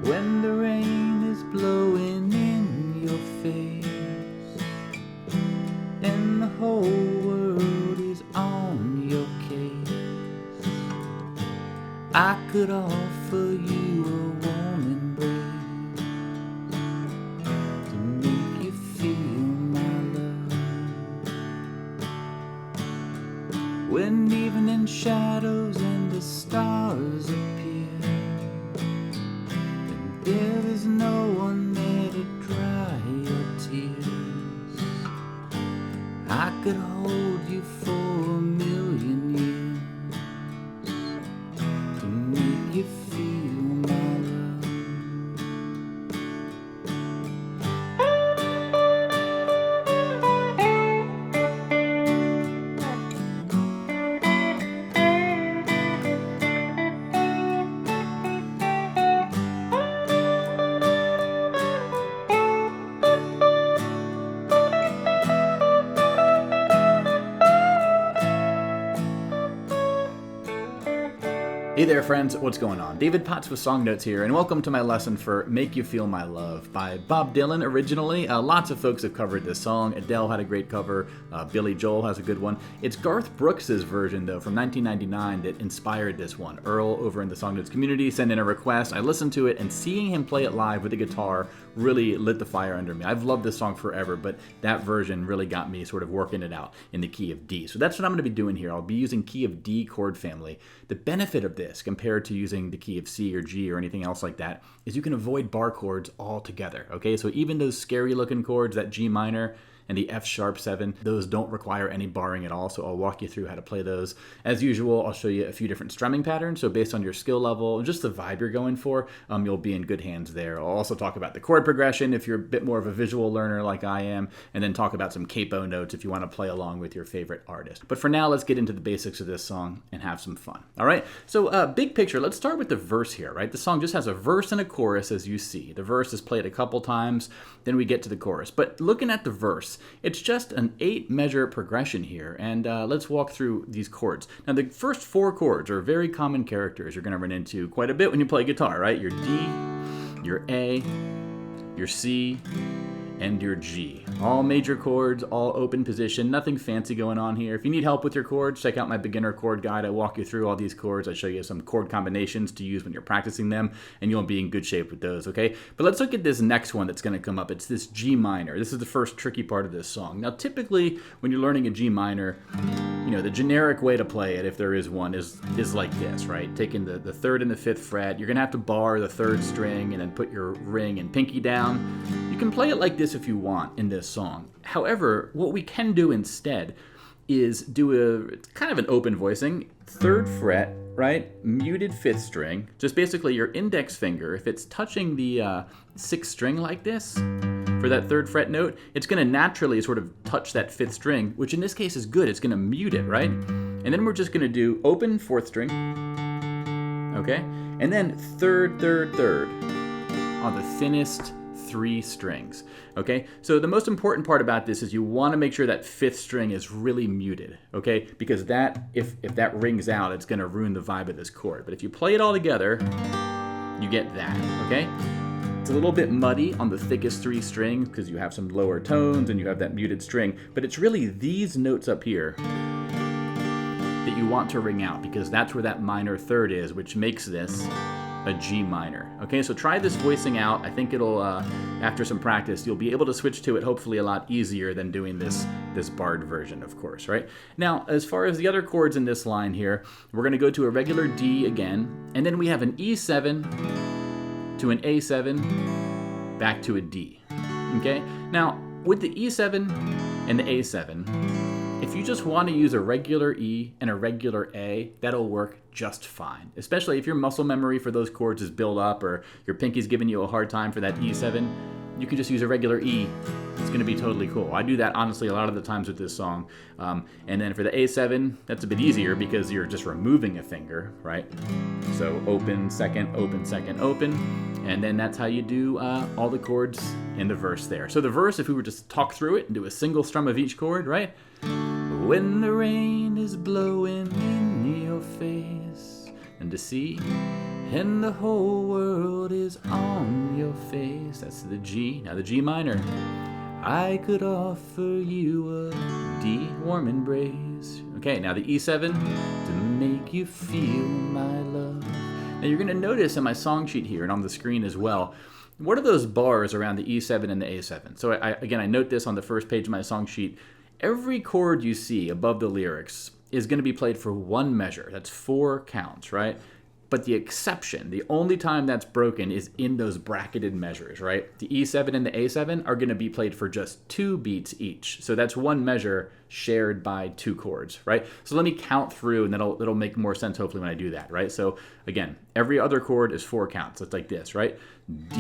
when the rain is blowing in your face, and the whole world is on your case, I could offer you a warm embrace to make you feel my love. When evening shadows and the stars appear, and there is no one there to dry your tears, I could hold you for a million years to make you feel my love. Hey there friends, what's going on? David Potts with Song Notes here, and welcome to my lesson for Make You Feel My Love by Bob Dylan originally. Lots of folks have covered this song. Adele had a great cover, Billy Joel has a good one. It's Garth Brooks' version though from 1999 that inspired this one. Earl over in the Song Notes community sent in a request, I listened to it, and seeing him play it live with the guitar really lit the fire under me. I've loved this song forever, but that version really got me sort of working it out in the key of D. So that's what I'm going to be doing here. I'll be using key of D chord family. The benefit of this compared to using the key of C or G or anything else like that is you can avoid bar chords altogether, okay? So even those scary looking chords, that G minor and the F sharp 7, those don't require any barring at all, so I'll walk you through how to play those. As usual, I'll show you a few different strumming patterns, so based on your skill level and just the vibe you're going for, you'll be in good hands there. I'll also talk about the chord progression if you're a bit more of a visual learner like I am, and then talk about some capo notes if you want to play along with your favorite artist. But for now, let's get into the basics of this song and have some fun, all right? So big picture, let's start with the verse here, right? The song just has a verse and a chorus, as you see. The verse is played a couple times, then we get to the chorus. But looking at the verse, it's just an 8-measure progression here, and let's walk through these chords. Now, the first 4 chords are very common characters you're going to run into quite a bit when you play guitar, right? Your D, your A, your C, and your G. All major chords, all open position, nothing fancy going on here. If you need help with your chords, check out my beginner chord guide. I walk you through all these chords. I show you some chord combinations to use when you're practicing them, and you'll be in good shape with those, okay? But let's look at this next one that's gonna come up. It's this G minor. This is the first tricky part of this song. Now, typically, when you're learning a G minor, you know, the generic way to play it, if there is one, is like this, right? Taking the 3rd and the 5th fret, you're gonna have to bar the 3rd string and then put your ring and pinky down. You can play it like this if you want in this song. However, what we can do instead is do a kind of an open voicing, 3rd fret, right? Muted 5th string. Just basically your index finger, if it's touching the 6th string like this, for that 3rd fret note, it's gonna naturally sort of touch that 5th string, which in this case is good. It's gonna mute it, right? And then we're just gonna do open 4th string, okay? And then 3rd, 3rd, 3rd on the thinnest 3 strings, okay? So the most important part about this is you want to make sure that 5th string is really muted, okay? Because that, if that rings out, it's going to ruin the vibe of this chord. But if you play it all together, you get that, okay? It's a little bit muddy on the thickest 3 strings because you have some lower tones and you have that muted string, but it's really these notes up here that you want to ring out because that's where that minor 3rd is, which makes this a G minor. Okay, so try this voicing out. I think it'll, after some practice, you'll be able to switch to it hopefully a lot easier than doing this barred version, of course, right? Now, as far as the other chords in this line here, we're gonna go to a regular D again, and then we have an E7 to an A7, back to a D, okay? Now, with the E7 and the A7, if you just want to use a regular E and a regular A, that'll work just fine. Especially if your muscle memory for those chords is built up or your pinky's giving you a hard time for that E7, you can just use a regular E. It's going to be totally cool. I do that honestly a lot of the times with this song. And then for the A7, that's a bit easier because you're just removing a finger, right? So open, second, open, second, open. And then that's how you do all the chords in the verse there. So the verse, if we were to talk through it and do a single strum of each chord, right? When the rain is blowing in your face and to C, and the whole world is on your face. That's the G. Now the G minor. I could offer you a D, warm embrace. Okay, now the E7, to make you feel my love. Now you're going to notice in my song sheet here and on the screen as well, what are those bars around the E7 and the A7? So I note this on the first page of my song sheet. Every chord you see above the lyrics is going to be played for one measure. That's 4 counts, right? But the exception, the only time that's broken is in those bracketed measures, right? The E7 and the A7 are going to be played for just 2 beats each. So that's one measure shared by 2 chords, right? So let me count through, and it'll make more sense hopefully when I do that, right? So again, every other chord is 4 counts. It's like this, right? D,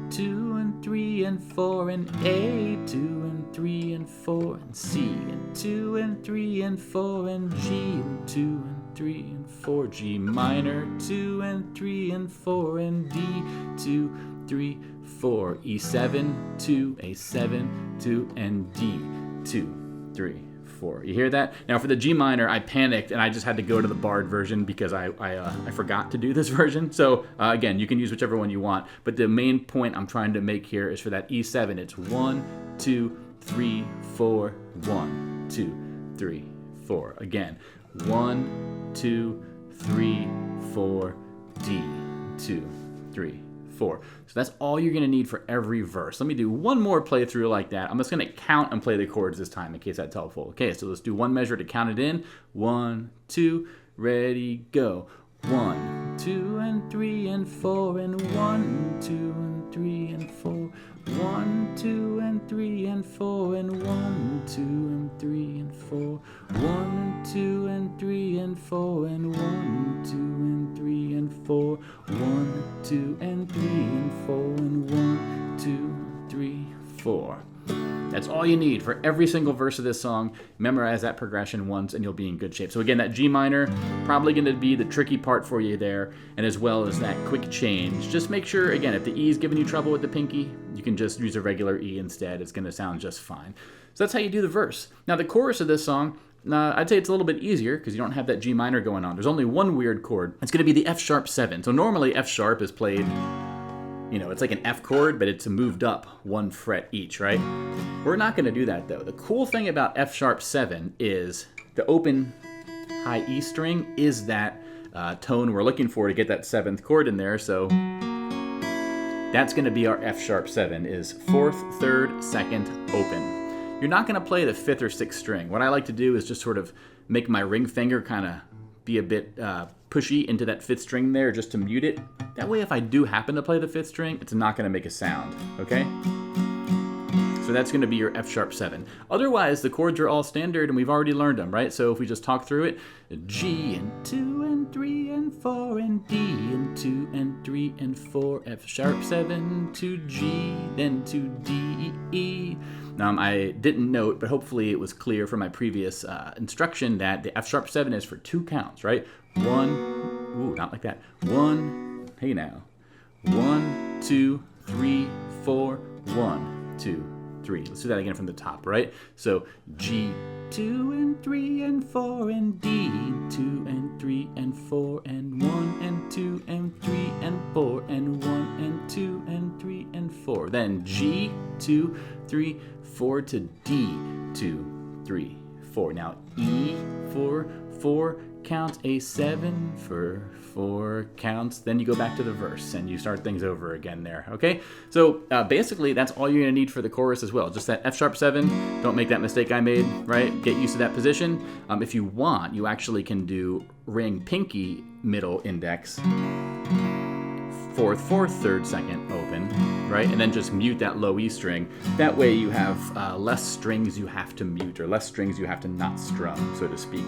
2 and 3 and 4, and A, 2 and 3 and 4, and C, and 2 and 3 and 4, and G, and 2 and 3 and 4, G minor, 2 and 3 and 4, and D, 2, 3, 4, E7, 2, A7, 2, and D, 2, 3, 4. You hear that? Now for the G minor, I panicked and I just had to go to the barred version because I forgot to do this version. So again, you can use whichever one you want, but the main point I'm trying to make here is for that E7, it's 1, 2, 3, 4, 1, 2, 3, 4. Again, 1, 2, 3, 4, D, 2, 3, 4. So that's all you're going to need for every verse. Let me do one more playthrough like that. I'm just going to count and play the chords this time in case that's helpful. Okay, so let's do one measure to count it in. 1, 2, ready, go. 1, 2 and 3 and 4, and 1, 2 and 3 and 4. 1, 2 and 3 and 4, and 1, 2 and 3 and 4. 1, 2 and 3 and 4, and 1, 2 and 3 and 4. 1, 2 and 3 and 4, and 1, 2, 3, 4. That's all you need for every single verse of this song. Memorize that progression once and you'll be in good shape. So again, that G minor, probably going to be the tricky part for you there, and as well as that quick change. Just make sure, again, if the E is giving you trouble with the pinky, you can just use a regular E instead. It's going to sound just fine. So that's how you do the verse. Now the chorus of this song, I'd say it's a little bit easier because you don't have that G minor going on. There's only one weird chord. It's going to be the F sharp 7. So normally F sharp is played, you know, it's like an F chord, but it's moved up 1 fret each, right? We're not going to do that though. The cool thing about F sharp 7 is the open high E string is that tone we're looking for to get that 7th chord in there. So that's going to be our F sharp 7 is 4th, 3rd, 2nd, open. You're not going to play the 5th or 6th string. What I like to do is just sort of make my ring finger kind of be a bit pushy into that 5th string there just to mute it. That way if I do happen to play the 5th string, it's not going to make a sound, okay? So that's going to be your F sharp 7. Otherwise, the chords are all standard and we've already learned them, right? So if we just talk through it, G and 2 and 3 and 4 and D and 2 and 3 and 4, F sharp 7 to G, then to D, E. I didn't note, but hopefully it was clear from my previous instruction that the F sharp 7 is for 2 counts, right? 1, ooh, not like that. 1, hey now. 1, 2, 3, 4, 1, 2, 3. Let's do that again from the top, right? So G, 2 and 3 and 4, and D, 2 and 3 and 4, and 1 and 2 and 3 and 4, and 1 and 2 and 3 and 4. Then G, 2, 3, 4 to D, 2, 3, 4. Now E for 4 counts, A7 for 4 counts, then you go back to the verse and you start things over again there, okay? So basically that's all you're gonna need for the chorus as well, just that F sharp 7, don't make that mistake I made, right? Get used to that position. If you want, you actually can do ring, pinky, middle, index, 4th, 4th, 3rd, 2nd, open, right? And then just mute that low E string. That way you have less strings you have to mute, or less strings you have to not strum, so to speak.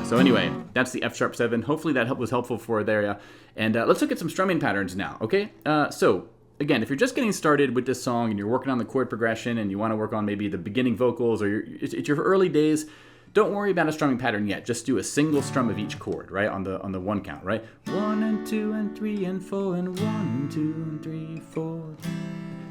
So anyway, that's the F sharp 7. Hopefully that was helpful for there. And let's look at some strumming patterns now, okay? So again, if you're just getting started with this song and you're working on the chord progression and you want to work on maybe the beginning vocals, or it's your early days, don't worry about a strumming pattern yet. Just do a single strum of each chord, right? On the 1 count, right? 1 and 2 and 3 and 4 and 1, 2 and 3, 4.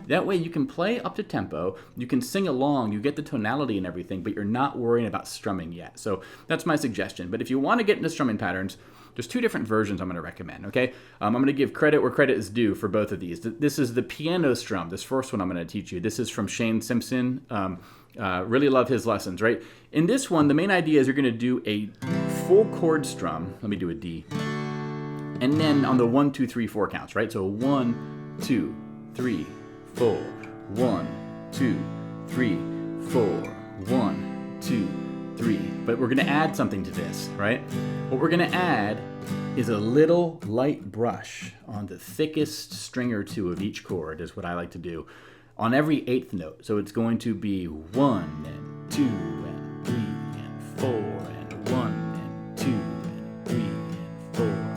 That way you can play up to tempo, you can sing along, you get the tonality and everything, but you're not worrying about strumming yet. So that's my suggestion. But if you want to get into strumming patterns, there's two different versions I'm going to recommend, okay? I'm going to give credit where credit is due for both of these. This is the piano strum, this first one I'm going to teach you. This is from Shane Simpson. Really love his lessons, right? In this one, the main idea is you're going to do a full chord strum. Let me do a D. And then on the 1, 2, 3, 4 counts, right? So 1, 2, 3, 4. 1, 2, 3, 4. 1, 2, 3. But we're going to add something to this, right? What we're going to add is a little light brush on the thickest string or two of each chord, is what I like to do, on every eighth note. So it's going to be 1 and 2 and 3 and 4 and 1 and 2 and 3 and 4.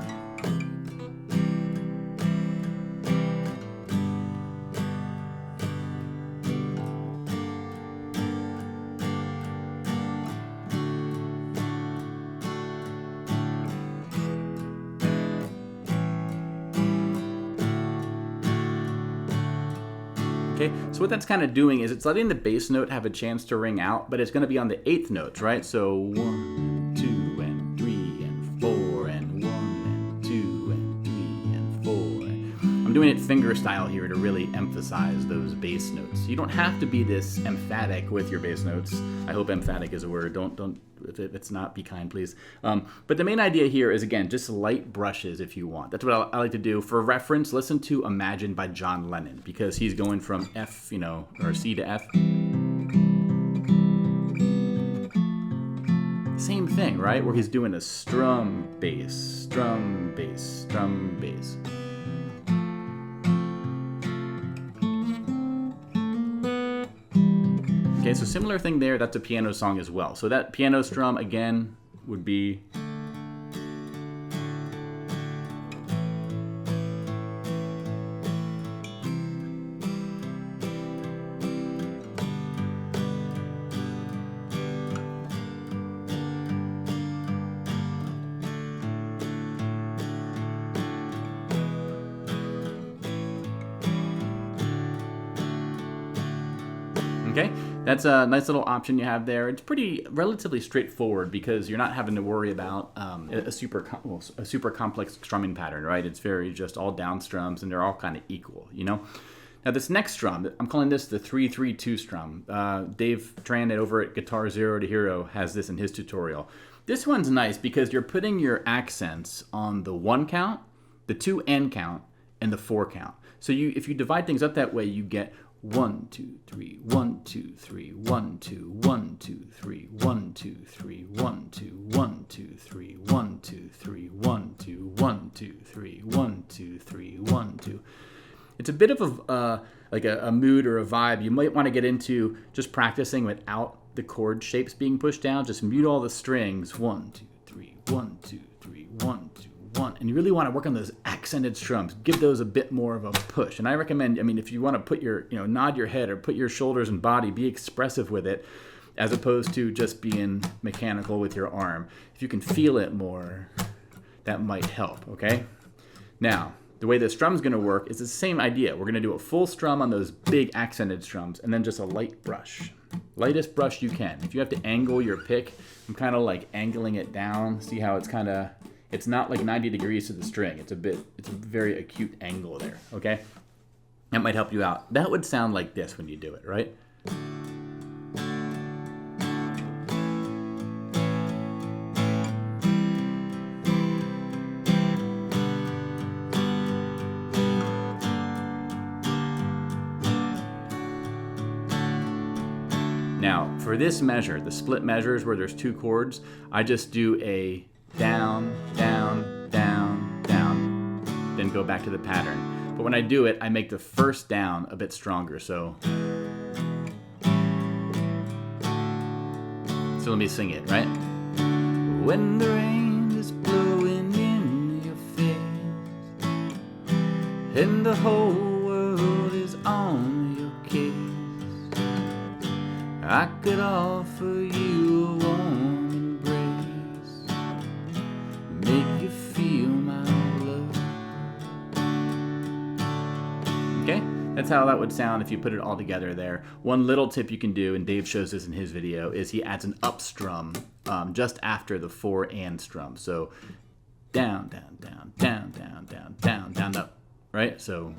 Okay, so what that's kind of doing is it's letting the bass note have a chance to ring out, but it's going to be on the eighth notes, right? So 1 and 2 and 3 and 4 and 1 and 2 and 3 and 4. I'm doing it fingerstyle here to really emphasize those bass notes. You don't have to be this emphatic with your bass notes. I hope emphatic is a word. Don't if it's not, be kind, please. But the main idea here is, again, just light brushes if you want. That's what I like to do. For reference, listen to Imagine by John Lennon, because he's going from F, or C to F. Same thing, right? Where he's doing a strum bass, strum bass, strum bass. Okay, so similar thing there, that's a piano song as well. So that piano strum, again, would be... Okay, that's a nice little option you have there. It's relatively straightforward because you're not having to worry about a super complex strumming pattern, right? It's very just all down strums and they're all kind of equal, Now this next strum, I'm calling this the 3-3-2 strum. Dave Tran over at Guitar Zero to Hero has this in his tutorial. This one's nice because you're putting your accents on the 1 count, the 2 and count, and the 4 count. So if you divide things up that way, you get 1, 2, 3, 1, 2, 3, 1, 2, 1, 2, 3, 1, 2, 3, 1, 2, 1, 2, 3, 1, 2, 3, 1, 2, 1, 2, 3, 1, 2, 3, 1, 2. It's a bit of a mood or a vibe you might want to get into just practicing without the chord shapes being pushed down. Just mute all the strings. 1, 2, 3, 1, 2, 3, 1, 2, 1. And you really want to work on those accented strums. Give those a bit more of a push. And I recommend, if you want to put your, nod your head or put your shoulders and body, be expressive with it, as opposed to just being mechanical with your arm. If you can feel it more, that might help, okay? Now, the way the strum's going to work is the same idea. We're going to do a full strum on those big accented strums and then just a light brush. Lightest brush you can. If you have to angle your pick, I'm kind of like angling it down. See how it's not like 90 degrees to the string. It's a very acute angle there, okay? That might help you out. That would sound like this when you do it, right? Now, for this measure, the split measures where there's 2 chords, I just do a down, down, down, down, then go back to the pattern. But when I do it, I make the first down a bit stronger, so let me sing it, right? When the rain is blowing in your face and the whole world is on your case, I could offer you a warm embrace, make you feel my love. Okay, that's how that would sound if you put it all together there. One little tip you can do, and Dave shows this in his video, is he adds an up strum just after the 4 and strum. So down, down, down, down, down, down, down, down, up, right? So.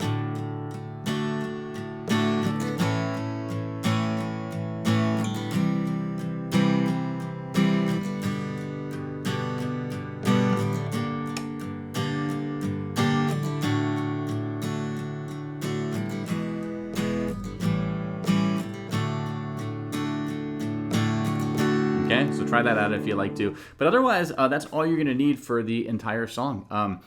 Okay, so try that out if you like to. But otherwise, that's all you're going to need for the entire song.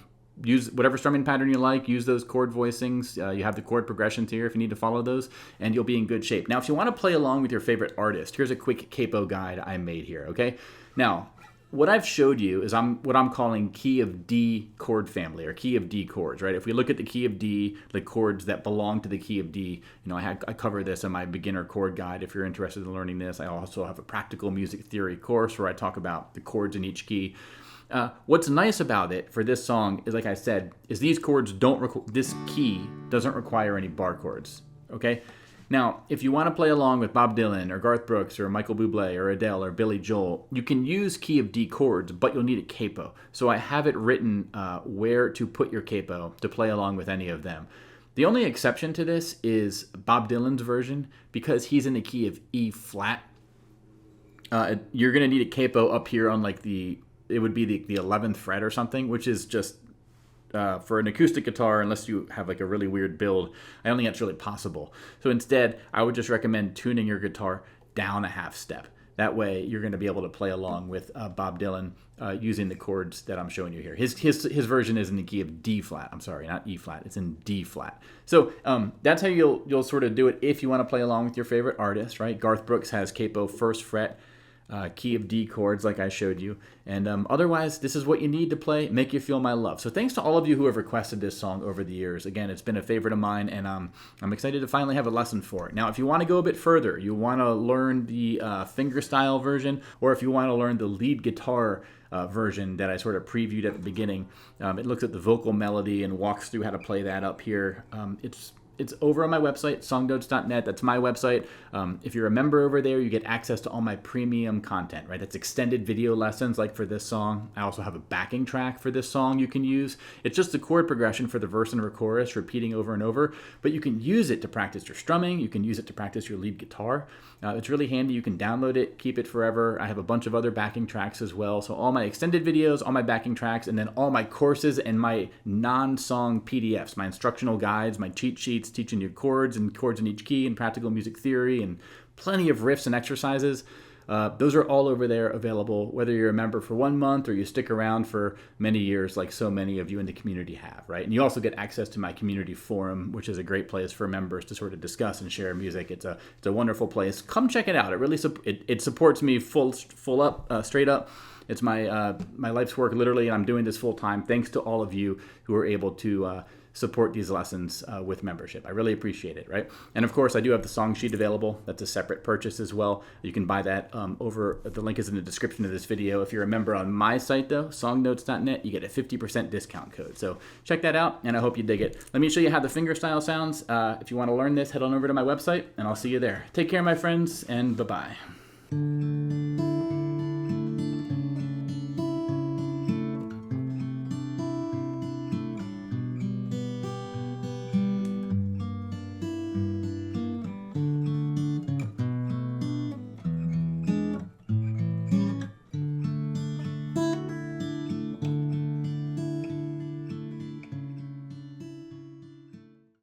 Use whatever strumming pattern you like. Use those chord voicings. You have the chord progressions here if you need to follow those, and you'll be in good shape. Now, if you want to play along with your favorite artist, here's a quick capo guide I made here, okay? Now, what I've showed you is what I'm calling key of D chord family, or key of D chords, right? If we look at the key of D, the chords that belong to the key of D, I cover this in my beginner chord guide. If you're interested in learning this, I also have a practical music theory course where I talk about the chords in each key. What's nice about it for this song is, like I said, is these chords this key doesn't require any bar chords, okay? Now, if you want to play along with Bob Dylan or Garth Brooks or Michael Bublé or Adele or Billy Joel, you can use key of D chords, but you'll need a capo. So I have it written where to put your capo to play along with any of them. The only exception to this is Bob Dylan's version, because he's in the key of E flat. You're going to need a capo up here on it would be the 11th fret or something, which is just for an acoustic guitar, unless you have like a really weird build, I don't think that's really possible. So instead, I would just recommend tuning your guitar down a half step. That way, you're going to be able to play along with Bob Dylan using the chords that I'm showing you here. His version is in the key of D flat. I'm sorry, not E flat. It's in D flat. So that's how you'll sort of do it if you want to play along with your favorite artist, right? Garth Brooks has capo first fret. Key of D chords like I showed you. And otherwise, this is what you need to play Make You Feel My Love. So thanks to all of you who have requested this song over the years. Again, it's been a favorite of mine, and I'm excited to finally have a lesson for it. Now, if you want to go a bit further, you want to learn the fingerstyle version, or if you want to learn the lead guitar version that I sort of previewed at the beginning, it looks at the vocal melody and walks through how to play that up here. It's over on my website, songnotes.net. That's my website. If you're a member over there, you get access to all my premium content, right? That's extended video lessons like for this song. I also have a backing track for this song you can use. It's just the chord progression for the verse and chorus repeating over and over, but you can use it to practice your strumming. You can use it to practice your lead guitar. It's really handy. You can download it, keep it forever. I have a bunch of other backing tracks as well. So all my extended videos, all my backing tracks, and then all my courses and my non-song PDFs, my instructional guides, my cheat sheets, teaching you chords and chords in each key and practical music theory and plenty of riffs and exercises. Those are all over there available, whether you're a member for 1 month or you stick around for many years like so many of you in the community have, right? And you also get access to my community forum, which is a great place for members to sort of discuss and share music. It's a wonderful place. Come check it out. It really it supports me full up, straight up. It's my life's work, literally, and I'm doing this full time thanks to all of you who are able to support these lessons with membership. I really appreciate it, right? And of course, I do have the song sheet available. That's a separate purchase as well. You can buy that over, the link is in the description of this video. If you're a member on my site though, songnotes.net, you get a 50% discount code. So check that out, and I hope you dig it. Let me show you how the fingerstyle sounds. If you want to learn this, head on over to my website, and I'll see you there. Take care, my friends, and bye-bye.